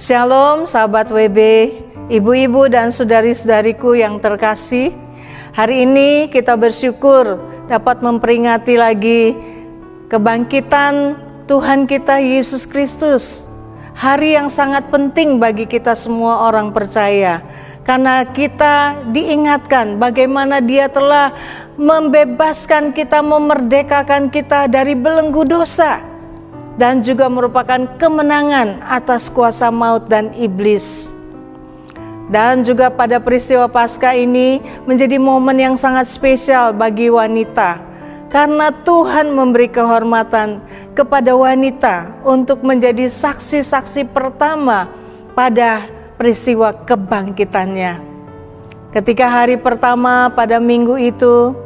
Shalom sahabat WB, ibu-ibu dan saudari-saudariku yang terkasih. Hari ini kita bersyukur dapat memperingati lagi kebangkitan Tuhan kita Yesus Kristus. Hari yang sangat penting bagi kita semua orang percaya, karena kita diingatkan bagaimana Dia telah membebaskan kita, memerdekakan kita dari belenggu dosa, dan juga merupakan kemenangan atas kuasa maut dan iblis. Dan juga pada peristiwa Paskah ini menjadi momen yang sangat spesial bagi wanita, karena Tuhan memberi kehormatan kepada wanita untuk menjadi saksi-saksi pertama pada peristiwa kebangkitannya. Ketika hari pertama pada minggu itu,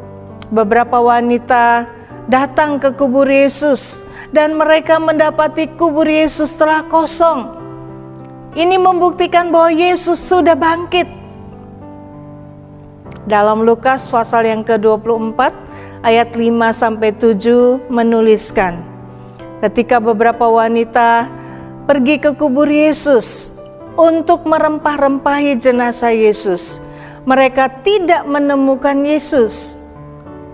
beberapa wanita datang ke kubur Yesus dan mereka mendapati kubur Yesus telah kosong. Ini membuktikan bahwa Yesus sudah bangkit. Dalam Lukas pasal yang ke-24 ayat 5-7 menuliskan, ketika beberapa wanita pergi ke kubur Yesus untuk merempah-rempahi jenazah Yesus, mereka tidak menemukan Yesus,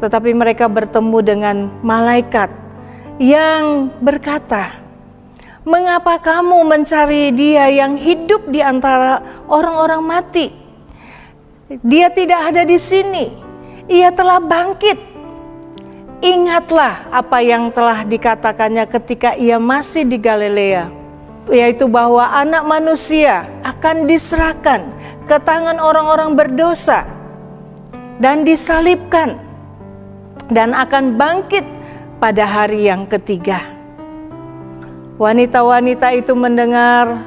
tetapi mereka bertemu dengan malaikat yang berkata, "Mengapa kamu mencari Dia yang hidup di antara orang-orang mati? Dia tidak ada di sini. Ia telah bangkit. Ingatlah apa yang telah dikatakannya ketika Ia masih di Galilea, yaitu bahwa Anak Manusia akan diserahkan ke tangan orang-orang berdosa dan disalibkan dan akan bangkit pada hari yang ketiga." Wanita-wanita itu mendengar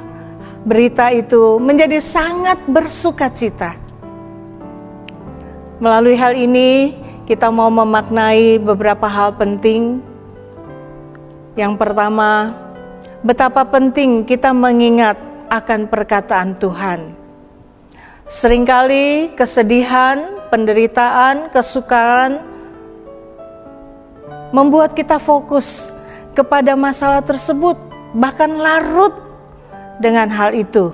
berita itu menjadi sangat bersukacita. Melalui hal ini kita mau memaknai beberapa hal penting. Yang pertama, betapa penting kita mengingat akan perkataan Tuhan. Seringkali kesedihan, penderitaan, kesukaran membuat kita fokus kepada masalah tersebut, bahkan larut dengan hal itu,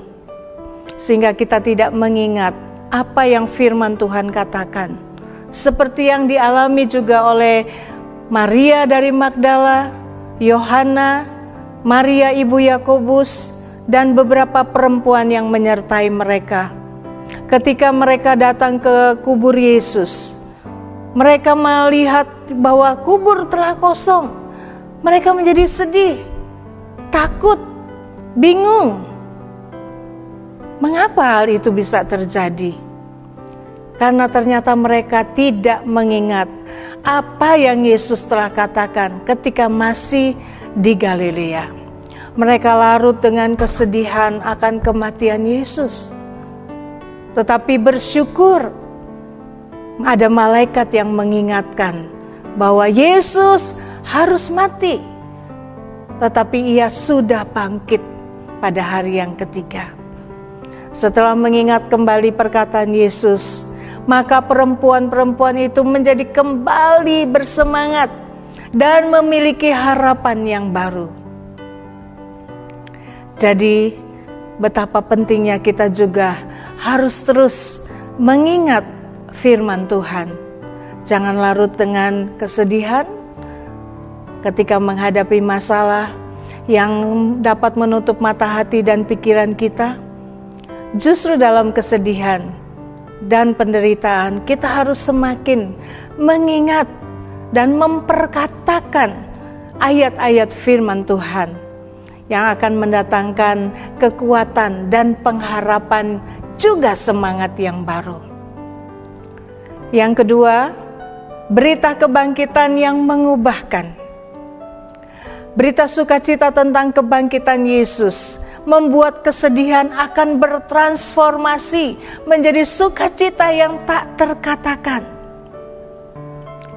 sehingga kita tidak mengingat apa yang firman Tuhan katakan, seperti yang dialami juga oleh Maria dari Magdala, Yohana, Maria ibu Yakobus, dan beberapa perempuan yang menyertai mereka. Ketika mereka datang ke kubur Yesus, mereka melihat bahwa kubur telah kosong. Mereka menjadi sedih, takut, bingung. Mengapa hal itu bisa terjadi? Karena ternyata mereka tidak mengingat apa yang Yesus telah katakan ketika masih di Galilea. Mereka larut dengan kesedihan akan kematian Yesus. Tetapi bersyukur ada malaikat yang mengingatkan bahwa Yesus harus mati, tetapi Ia sudah bangkit pada hari yang ketiga. Setelah mengingat kembali perkataan Yesus, maka perempuan-perempuan itu menjadi kembali bersemangat dan memiliki harapan yang baru. Jadi, betapa pentingnya kita juga harus terus mengingat firman Tuhan. Jangan larut dengan kesedihan ketika menghadapi masalah yang dapat menutup mata hati dan pikiran kita. Justru dalam kesedihan dan penderitaan kita harus semakin mengingat dan memperkatakan ayat-ayat firman Tuhan yang akan mendatangkan kekuatan dan pengharapan, juga semangat yang baru. Yang kedua, berita kebangkitan yang mengubahkan. Berita sukacita tentang kebangkitan Yesus membuat kesedihan akan bertransformasi menjadi sukacita yang tak terkatakan.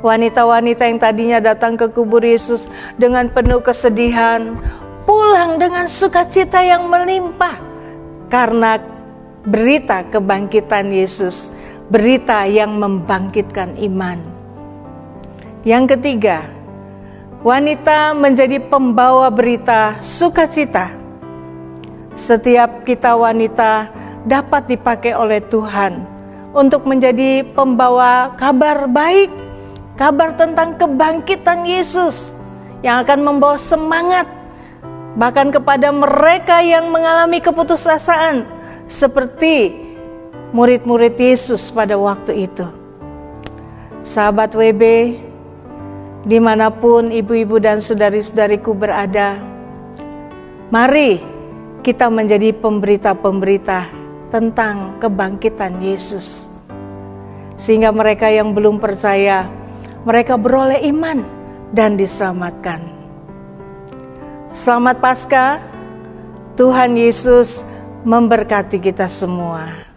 Wanita-wanita yang tadinya datang ke kubur Yesus dengan penuh kesedihan, pulang dengan sukacita yang melimpah karena berita kebangkitan Yesus, berita yang membangkitkan iman. Yang ketiga, wanita menjadi pembawa berita sukacita. setiap kita wanita dapat dipakai oleh Tuhan untuk menjadi pembawa kabar baik, kabar tentang kebangkitan Yesus yang akan membawa semangat bahkan kepada mereka yang mengalami keputusasaan seperti murid-murid Yesus pada waktu itu. Sahabat WB, dimanapun ibu-ibu dan saudari-saudariku berada, mari kita menjadi pemberita-pemberita tentang kebangkitan Yesus, sehingga mereka yang belum percaya, mereka beroleh iman dan diselamatkan. Selamat Paskah, Tuhan Yesus memberkati kita semua.